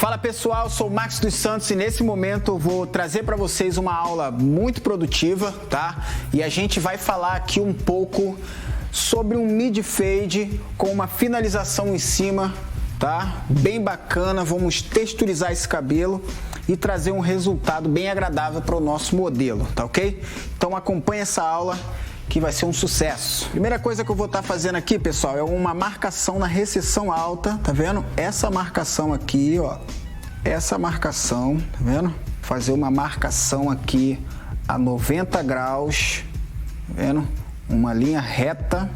Fala pessoal, sou o Max dos Santos e nesse momento eu vou trazer para vocês uma aula muito produtiva, tá? E a gente vai falar aqui um pouco sobre um mid fade com uma finalização em cima, tá? Bem bacana, vamos texturizar esse cabelo e trazer um resultado bem agradável para o nosso modelo, tá ok? Então acompanhe essa aula que vai ser um sucesso. Primeira coisa que eu vou estar fazendo aqui, pessoal, é uma marcação na recessão alta, tá vendo? Essa marcação aqui, ó, essa marcação, tá vendo? Fazer uma marcação aqui a 90 graus, tá vendo? Uma linha reta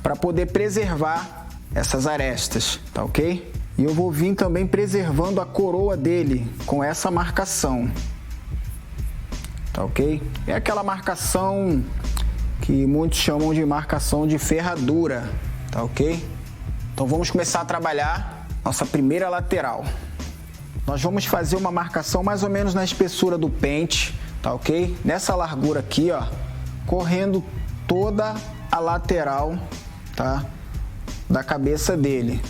para poder preservar essas arestas, tá ok? E eu vou vir também preservando a coroa dele com essa marcação, tá ok? É aquela marcação que muitos chamam de marcação de ferradura, tá ok? Então vamos começar a trabalhar nossa primeira lateral. Nós vamos fazer uma marcação mais ou menos na espessura do pente, tá ok? Nessa largura aqui, ó, correndo toda a lateral, tá? Da cabeça dele.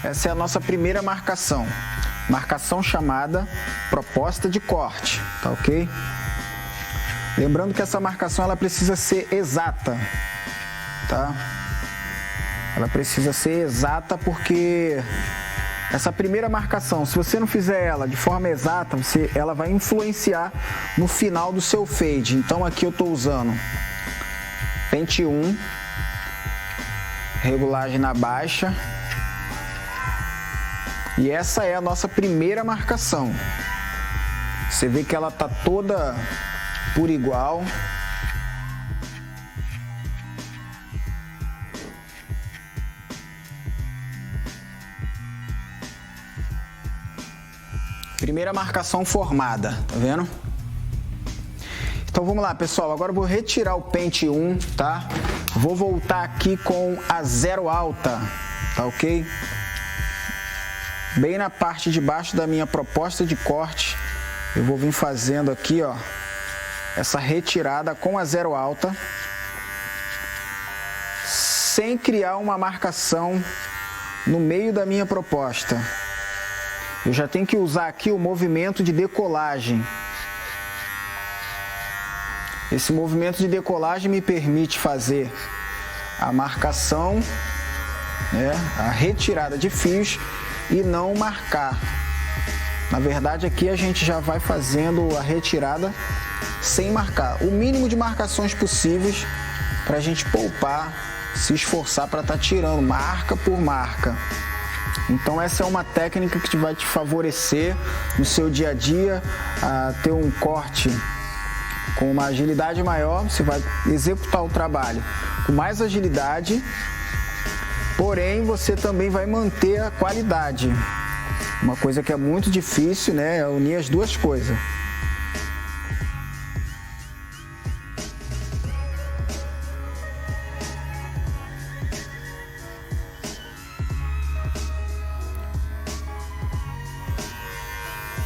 Essa é a nossa primeira marcação. Marcação chamada proposta de corte, tá ok? Lembrando que essa marcação ela precisa ser exata, tá? Ela precisa ser exata porque essa primeira marcação, se você não fizer ela de forma exata, ela vai influenciar no final do seu fade. Então aqui eu estou usando pente 1, regulagem na baixa. E essa é a nossa primeira marcação. Você vê que ela tá toda por igual. Primeira marcação formada, tá vendo? Então vamos lá, pessoal. Agora eu vou retirar o pente 1, tá? Vou voltar aqui com a zero alta, tá ok? Bem na parte de baixo da minha proposta de corte, eu vou vir fazendo aqui, ó, essa retirada com a zero alta, sem criar uma marcação no meio da minha proposta. Eu já tenho que usar aqui o movimento de decolagem. Esse movimento de decolagem me permite fazer a marcação, né, a retirada de fios e não marcar. Na verdade, aqui a gente já vai fazendo a retirada sem marcar. O mínimo de marcações possíveis para a gente poupar, se esforçar para estar tirando marca por marca. Então essa é uma técnica que vai te favorecer no seu dia a dia a ter um corte com uma agilidade maior. Você vai executar o trabalho com mais agilidade, porém, você também vai manter a qualidade. Uma coisa que é muito difícil, né? É unir as duas coisas.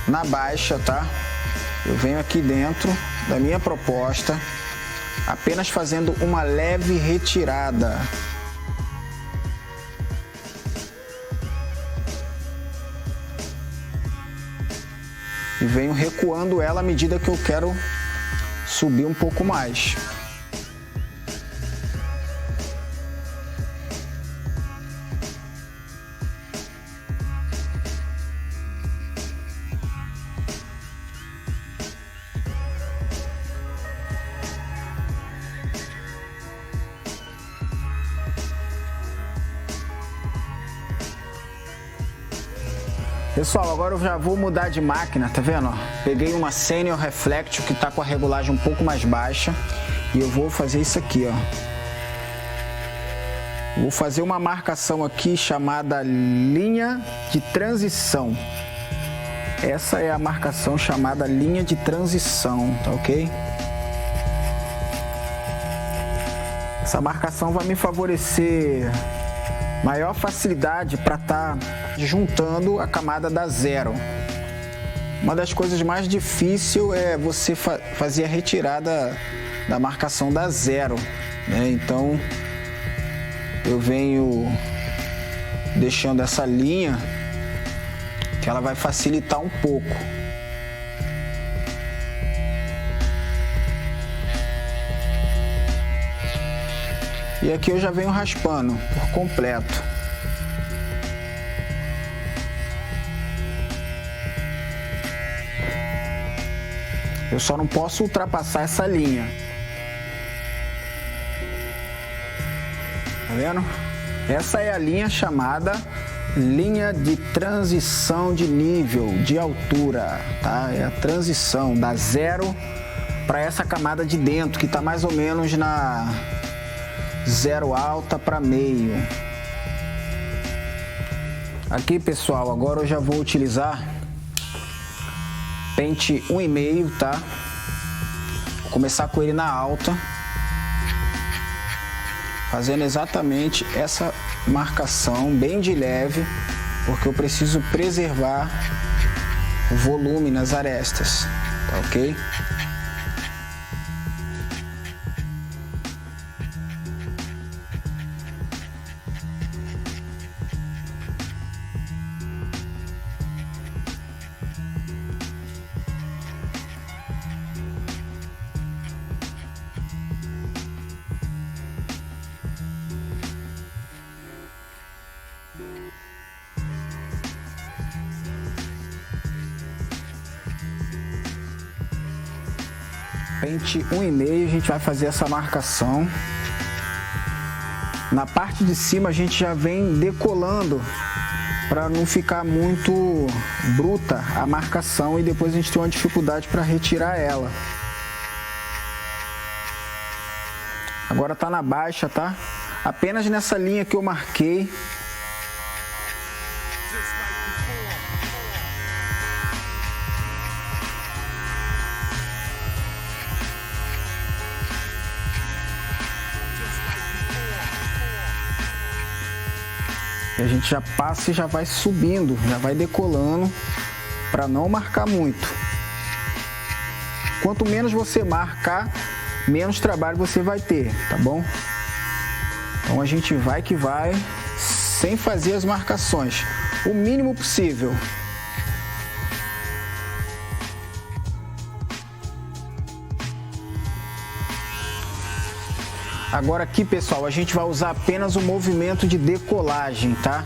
Na baixa, tá? Eu venho aqui dentro da minha proposta, apenas fazendo uma leve retirada. E venho recuando ela à medida que eu quero subir um pouco mais. Pessoal, agora eu já vou mudar de máquina, tá vendo? Peguei uma Senior Reflectio que tá com a regulagem um pouco mais baixa e eu vou fazer isso aqui, ó. Vou fazer uma marcação aqui chamada linha de transição. Essa é a marcação chamada linha de transição, tá ok? Essa marcação vai me favorecer maior facilidade para estar juntando a camada da zero. Uma das coisas mais difíceis é você fazer a retirada da marcação da zero, né? Então eu venho deixando essa linha que ela vai facilitar um pouco. E aqui eu já venho raspando por completo. Eu só não posso ultrapassar essa linha. Tá vendo? Essa é a linha chamada linha de transição de nível, de altura, tá? É a transição da zero para essa camada de dentro, que está mais ou menos na zero alta para meio. Aqui, pessoal, agora eu já vou utilizar pente 1,5, tá? Vou começar com ele na alta, fazendo exatamente essa marcação bem de leve, porque eu preciso preservar o volume nas arestas, tá ok? Pente 1,5, a gente vai fazer essa marcação. Na parte de cima a gente já vem decolando para não ficar muito bruta a marcação e depois a gente tem uma dificuldade para retirar ela. Agora tá na baixa, tá? Apenas nessa linha que eu marquei. E a gente já passa e já vai subindo, já vai decolando para não marcar muito. Quanto menos você marcar, menos trabalho você vai ter, tá bom? Então a gente vai que vai, sem fazer as marcações, o mínimo possível. Agora aqui, pessoal, a gente vai usar apenas o movimento de decolagem, tá?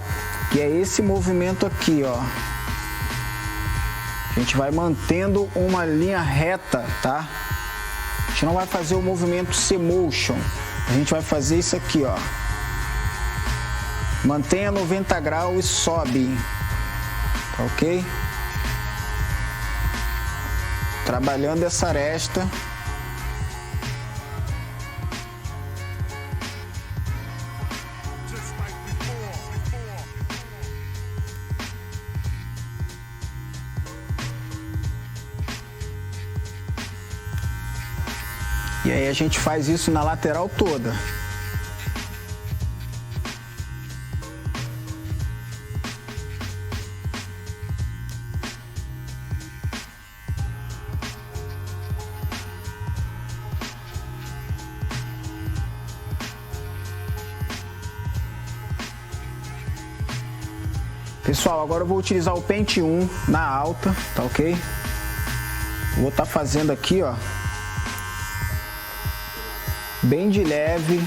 Que é esse movimento aqui, ó. A gente vai mantendo uma linha reta, tá? A gente não vai fazer o movimento C-motion. A gente vai fazer isso aqui, ó. Mantenha 90 graus e sobe. Tá ok? Trabalhando essa aresta. E aí a gente faz isso na lateral toda. Pessoal, agora eu vou utilizar o pente 1 na alta, tá ok? Vou estar fazendo aqui, ó, bem de leve,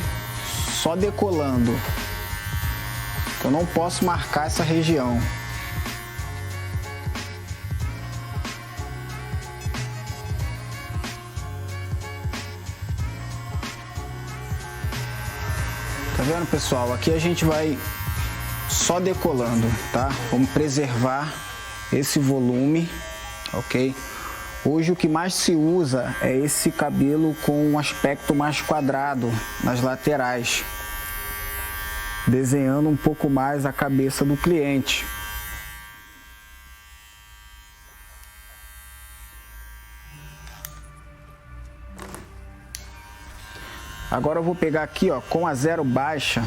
só decolando. Eu não posso marcar essa região. Tá vendo, pessoal? Aqui a gente vai só decolando, tá? Vamos preservar esse volume, ok? Hoje o que mais se usa é esse cabelo com um aspecto mais quadrado nas laterais, desenhando um pouco mais a cabeça do cliente. Agora eu vou pegar aqui, ó, com a 0 baixa,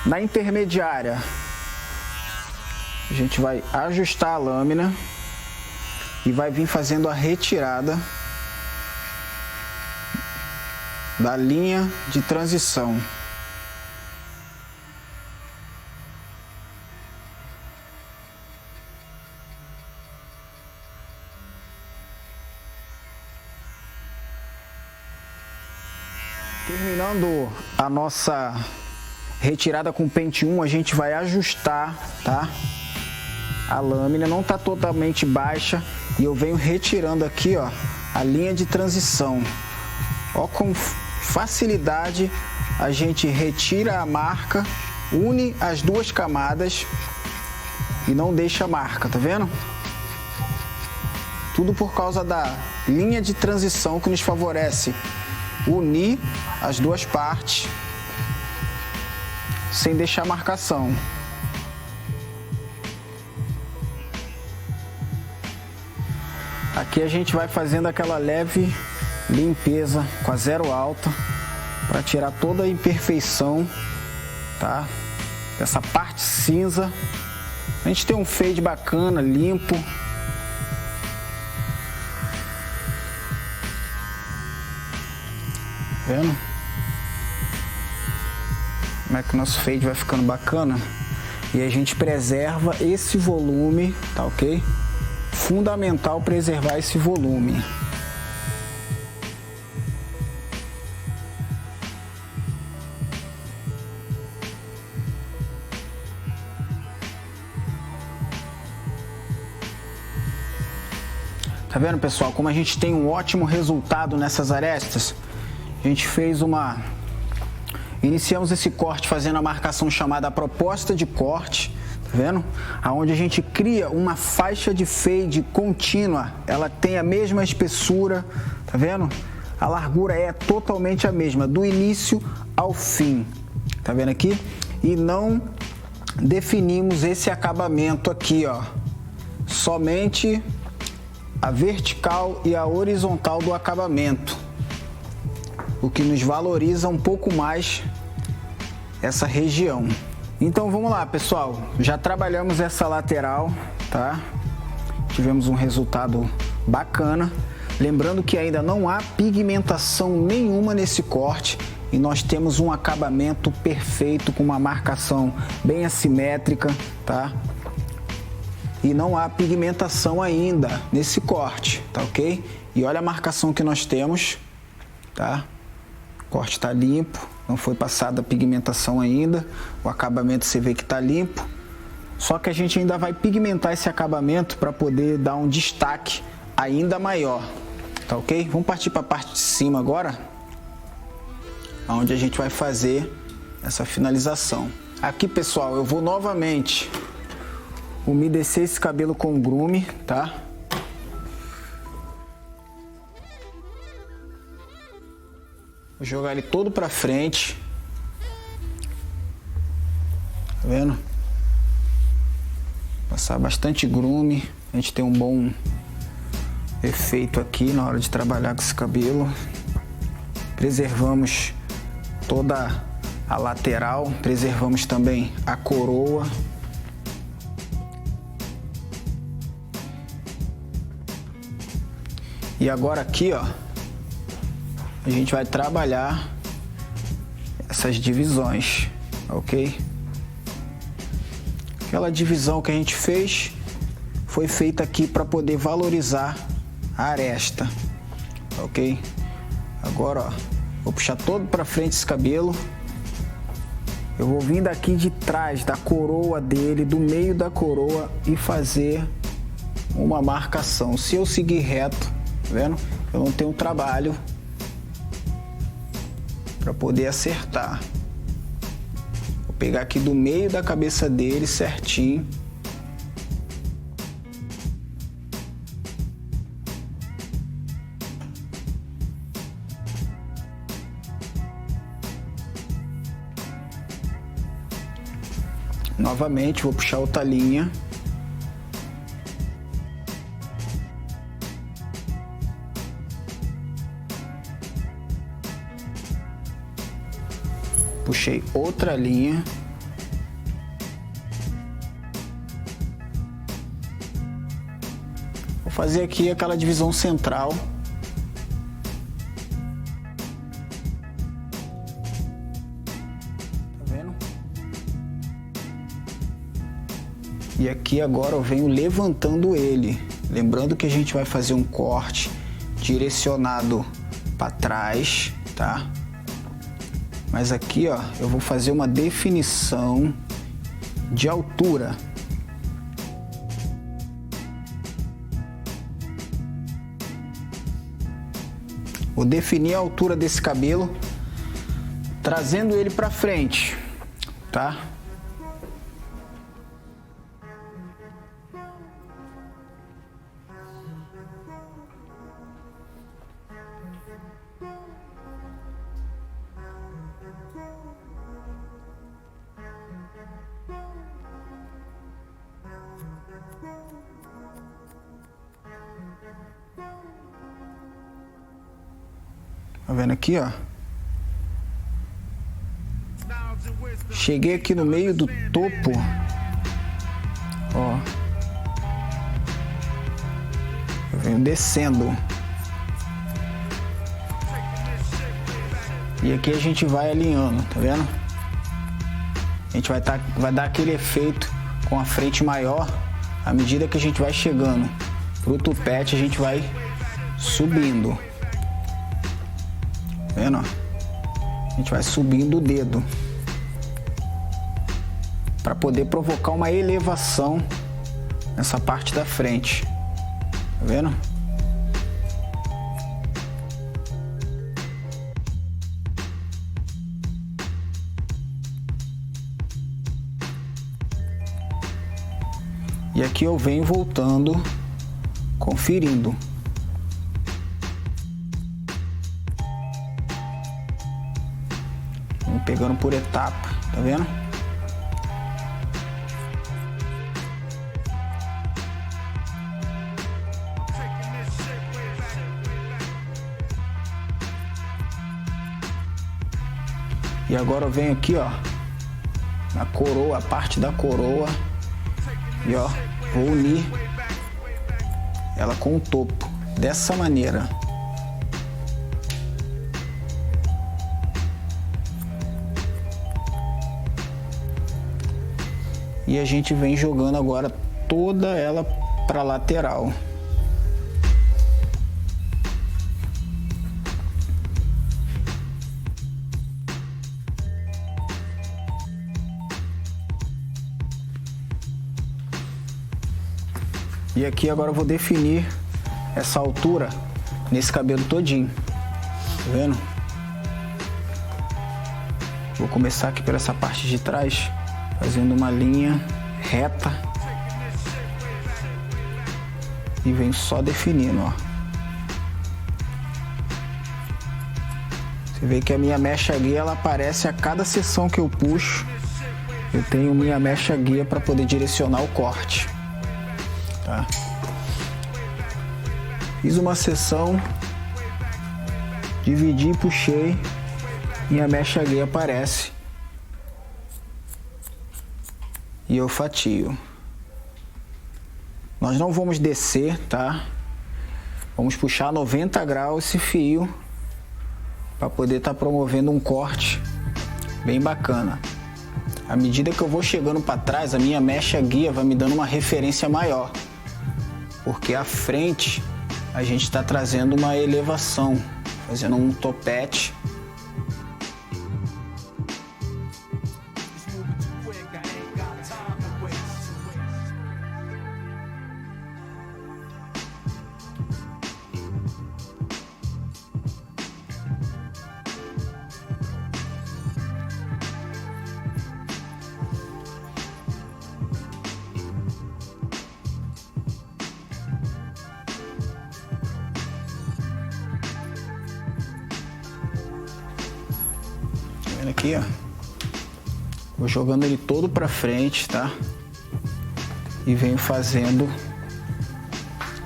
na intermediária, a gente vai ajustar a lâmina e vai vir fazendo a retirada da linha de transição. Terminando a nossa retirada com o pente 1, a gente vai ajustar, tá? A lâmina não está totalmente baixa e eu venho retirando aqui, ó, a linha de transição. Ó, com facilidade a gente retira a marca, une as duas camadas e não deixa a marca, tá vendo? Tudo por causa da linha de transição que nos favorece unir as duas partes sem deixar marcação. Aqui a gente vai fazendo aquela leve limpeza com a 0 alta para tirar toda a imperfeição, tá? Essa parte cinza. A gente tem um fade bacana, limpo. Vendo? Como é que o nosso fade vai ficando bacana? E a gente preserva esse volume, tá ok? Fundamental preservar esse volume. Tá vendo, pessoal? Como a gente tem um ótimo resultado nessas arestas. A gente fez iniciamos esse corte fazendo a marcação chamada proposta de corte, tá vendo? Aonde a gente cria uma faixa de fade contínua, ela tem a mesma espessura, tá vendo? A largura é totalmente a mesma, do início ao fim, tá vendo aqui? E não definimos esse acabamento aqui, ó, somente a vertical e a horizontal do acabamento, o que nos valoriza um pouco mais essa região. Então vamos lá, pessoal, já trabalhamos essa lateral, tá? Tivemos um resultado bacana. Lembrando que ainda não há pigmentação nenhuma nesse corte e nós temos um acabamento perfeito com uma marcação bem assimétrica, tá? E não há pigmentação ainda nesse corte, tá ok? E olha a marcação que nós temos, tá? O corte está limpo, não foi passada a pigmentação ainda, o acabamento você vê que está limpo, só que a gente ainda vai pigmentar esse acabamento para poder dar um destaque ainda maior, tá ok? Vamos partir para a parte de cima agora, onde a gente vai fazer essa finalização. Aqui, pessoal, eu vou novamente umedecer esse cabelo com grume, tá? Vou jogar ele todo pra frente. Tá vendo? Passar bastante grume. A gente tem um bom efeito aqui na hora de trabalhar com esse cabelo. Preservamos toda a lateral. Preservamos também a coroa. E agora aqui, ó, a gente vai trabalhar essas divisões, ok? Aquela divisão que a gente fez foi feita aqui para poder valorizar a aresta, ok? Agora, ó, vou puxar todo para frente esse cabelo. Eu vou vir daqui de trás da coroa dele, do meio da coroa e fazer uma marcação. Se eu seguir reto, tá vendo? Eu não tenho trabalho para poder acertar. Vou pegar aqui do meio da cabeça dele certinho. Novamente vou puxar outra linha. puxei outra linha. Vou fazer aqui aquela divisão central. Tá vendo? E aqui agora eu venho levantando ele. Lembrando que a gente vai fazer um corte direcionado para trás, tá? Mas aqui, ó, eu vou fazer uma definição de altura. Vou definir a altura desse cabelo, trazendo ele para frente, tá? Tá vendo aqui, ó? Cheguei aqui no meio do topo, ó. Eu venho descendo. E aqui a gente vai alinhando, tá vendo? A gente vai dar aquele efeito com a frente maior à medida que a gente vai chegando pro tupete, a gente vai subindo. Tá vendo? A gente vai subindo o dedo para poder provocar uma elevação nessa parte da frente. Tá vendo? E aqui eu venho voltando, conferindo. Vamos pegando por etapa, tá vendo? E agora eu venho aqui, ó, na coroa, a parte da coroa, e ó, vou unir ela com o topo, dessa maneira. E a gente vem jogando agora toda ela para lateral. E aqui agora eu vou definir essa altura nesse cabelo todinho, tá vendo? Vou começar aqui por essa parte de trás, fazendo uma linha reta e venho só definindo, ó. Você vê que a minha mecha guia ela aparece a cada seção que eu puxo. Eu tenho minha mecha guia para poder direcionar o corte. Tá. Fiz uma seção, dividi e puxei, e a mecha guia aparece e eu fatio. Nós não vamos descer, tá? Vamos puxar 90 graus esse fio para poder estar promovendo um corte bem bacana. À medida que eu vou chegando para trás, a minha mecha guia vai me dando uma referência maior. Porque à frente a gente está trazendo uma elevação, fazendo um topete. Aqui, ó, vou jogando ele todo para frente, tá? E venho fazendo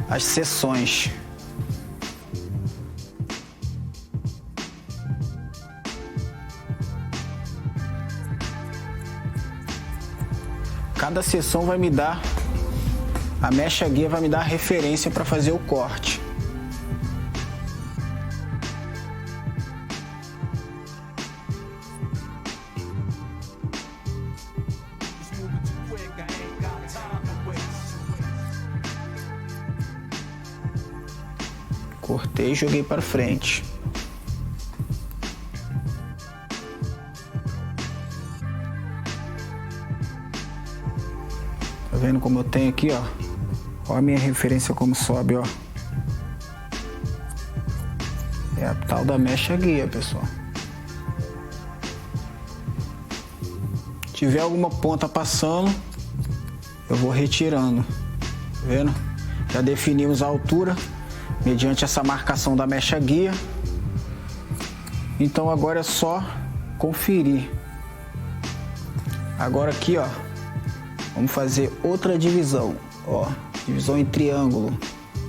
as seções. Cada seção vai me dar, a mecha guia vai me dar a referência para fazer o corte. Cortei e joguei para frente. Tá vendo como eu tenho aqui, ó? Ó a minha referência como sobe, ó. É a tal da mecha guia, pessoal. Se tiver alguma ponta passando, eu vou retirando. Tá vendo? Já definimos a altura mediante essa marcação da mecha guia. Então agora é só conferir. Agora aqui, ó, vamos fazer outra divisão, ó, divisão em triângulo.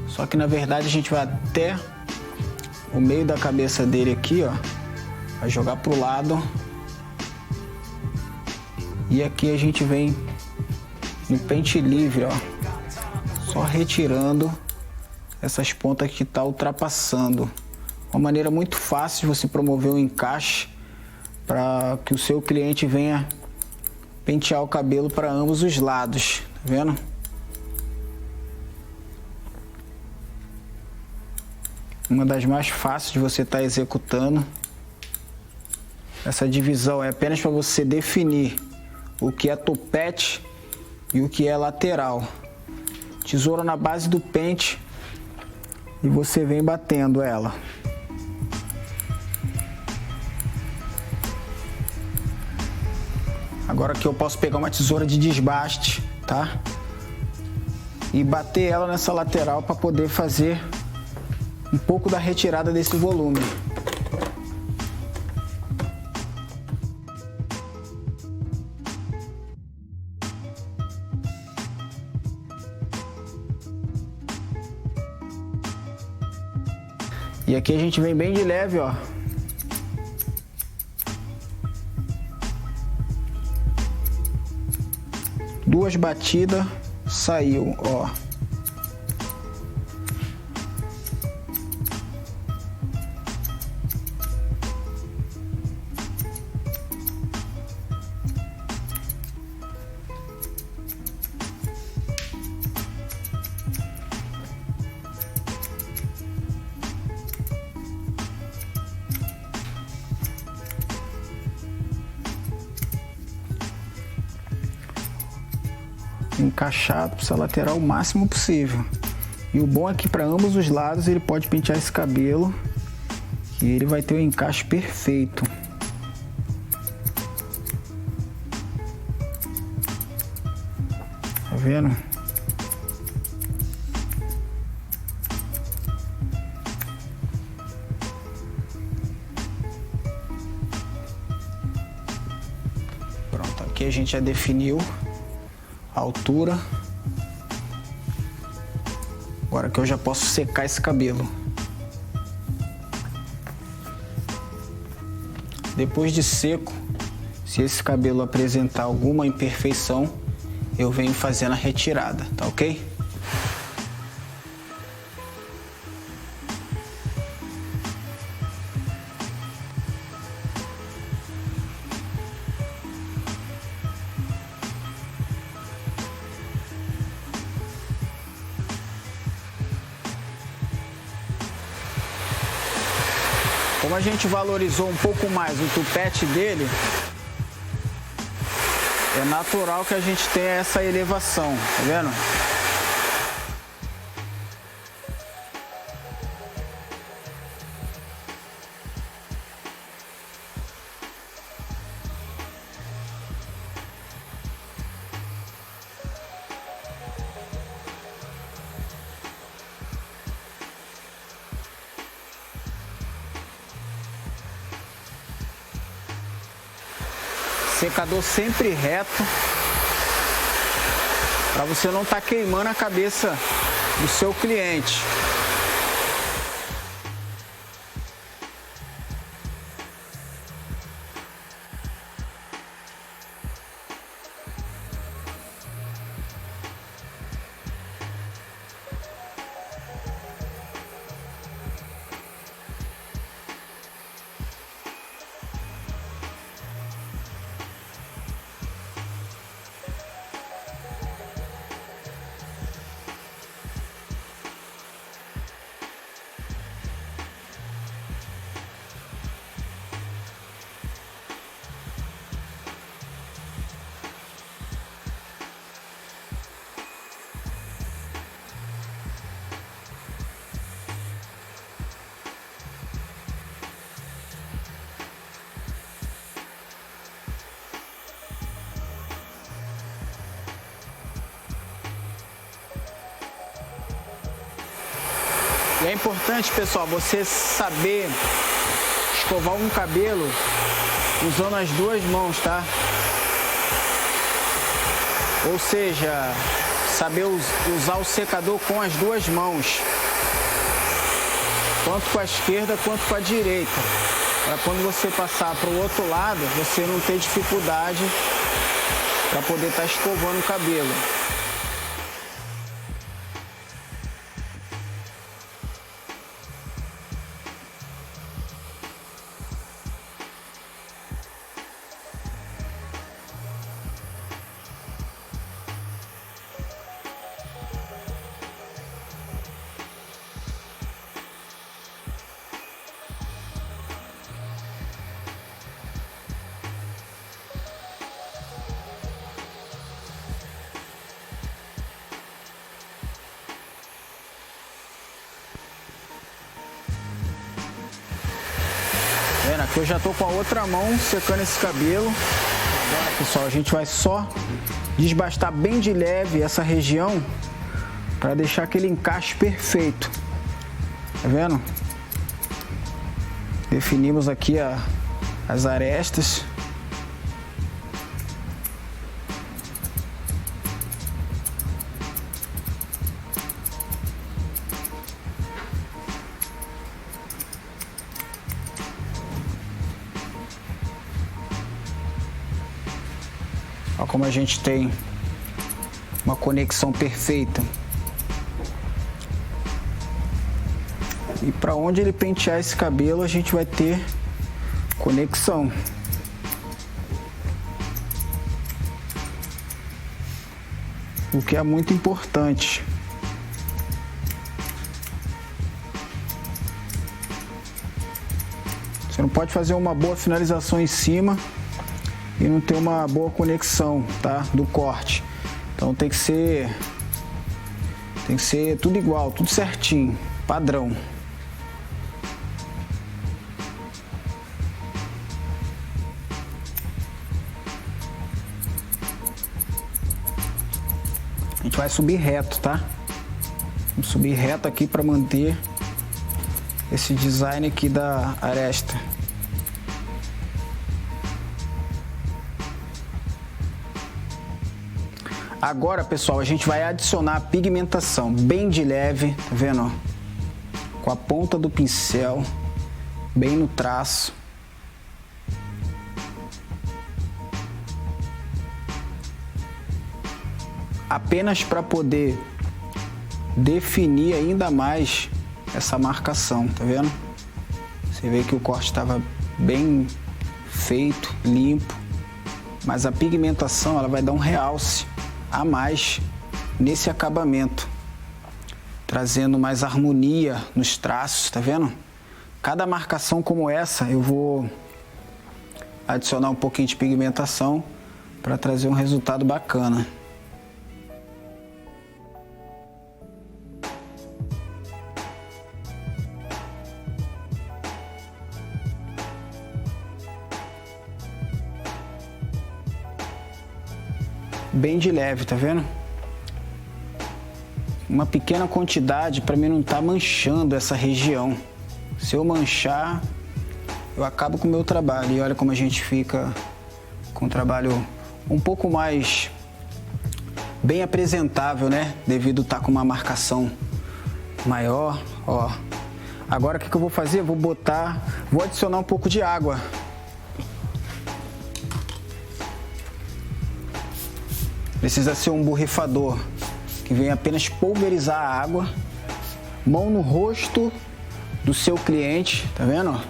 Só que na verdade a gente vai até o meio da cabeça dele aqui, ó, vai jogar pro lado. E aqui a gente vem no pente livre, ó, só retirando essas pontas que está ultrapassando. Uma maneira muito fácil de você promover um encaixe para que o seu cliente venha pentear o cabelo para ambos os lados, tá vendo? Uma das mais fáceis de você estar executando. Essa divisão é apenas para você definir o que é topete e o que é lateral. Tesoura na base do pente e você vem batendo ela. Agora aqui eu posso pegar uma tesoura de desbaste, tá? E bater ela nessa lateral para poder fazer um pouco da retirada desse volume. E aqui a gente vem bem de leve, ó. Duas batidas, saiu, ó. Encaixado para essa lateral o máximo possível. E o bom é que para ambos os lados ele pode pentear esse cabelo e ele vai ter o encaixe perfeito. Tá vendo? Pronto, aqui a gente já definiu a altura. Agora que eu já posso secar esse cabelo. Depois de seco, se esse cabelo apresentar alguma imperfeição, eu venho fazendo a retirada, tá ok? Como a gente valorizou um pouco mais o tupete dele, é natural que a gente tenha essa elevação, tá vendo? Secador sempre reto, para você não estar queimando a cabeça do seu cliente. E é importante, pessoal, você saber escovar um cabelo usando as duas mãos, tá? Ou seja, saber usar o secador com as duas mãos, tanto com a esquerda quanto com a direita, para quando você passar para o outro lado, você não ter dificuldade para poder estar escovando o cabelo. Aqui eu já tô com a outra mão secando esse cabelo. Agora, pessoal, a gente vai só desbastar bem de leve essa região para deixar aquele encaixe perfeito. Tá vendo? Definimos aqui as arestas. Olha como a gente tem uma conexão perfeita. E para onde ele pentear esse cabelo, a gente vai ter conexão. O que é muito importante. Você não pode fazer uma boa finalização em cima e não ter uma boa conexão, tá? Do corte. Então tem que ser tudo igual, tudo certinho, padrão. A gente vai subir reto, tá? Vamos subir reto aqui para manter esse design aqui da aresta. Agora, pessoal, a gente vai adicionar a pigmentação bem de leve, tá vendo? Ó? Com a ponta do pincel, bem no traço. Apenas para poder definir ainda mais essa marcação, tá vendo? Você vê que o corte estava bem feito, limpo, mas a pigmentação ela vai dar um realce a mais nesse acabamento, trazendo mais harmonia nos traços, tá vendo? Cada marcação como essa eu vou adicionar um pouquinho de pigmentação para trazer um resultado bacana. Bem de leve, tá vendo? Uma pequena quantidade para mim não estar manchando essa região. Se eu manchar, eu acabo com o meu trabalho. E olha como a gente fica com um trabalho um pouco mais bem apresentável, né? Devido estar com uma marcação maior, ó. Agora o que eu vou fazer? Vou adicionar um pouco de água. Precisa ser um borrifador que vem apenas pulverizar a água, mão no rosto do seu cliente, tá vendo?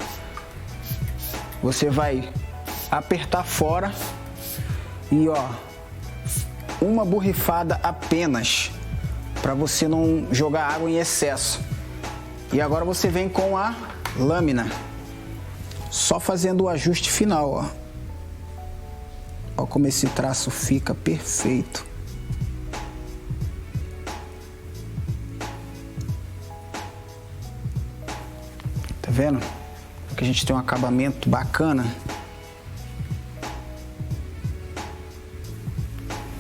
Você vai apertar fora e ó, uma borrifada apenas, para você não jogar água em excesso. E agora você vem com a lâmina, só fazendo o ajuste final, ó. Olha como esse traço fica perfeito. Tá vendo? Porque a gente tem um acabamento bacana.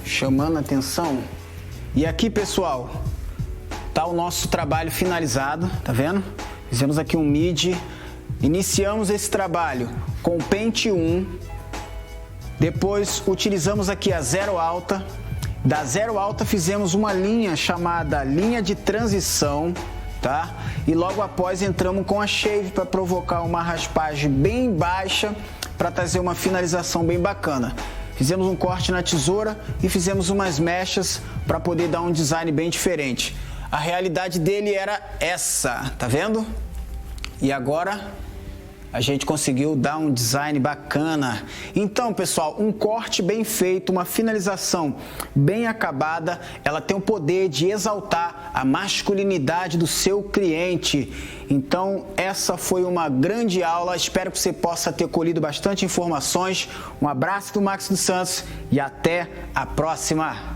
Chamando a atenção. E aqui, pessoal, tá o nosso trabalho finalizado, tá vendo? Fizemos aqui um midi, iniciamos esse trabalho com o pente 1, depois utilizamos aqui a zero alta, da zero alta fizemos uma linha chamada linha de transição, tá? E logo após entramos com a shave para provocar uma raspagem bem baixa, para trazer uma finalização bem bacana. Fizemos um corte na tesoura e fizemos umas mechas para poder dar um design bem diferente. A realidade dele era essa, tá vendo? E agora a gente conseguiu dar um design bacana. Então, pessoal, um corte bem feito, uma finalização bem acabada, ela tem o poder de exaltar a masculinidade do seu cliente. Então, essa foi uma grande aula. Espero que você possa ter colhido bastante informações. Um abraço do Max dos Santos e até a próxima!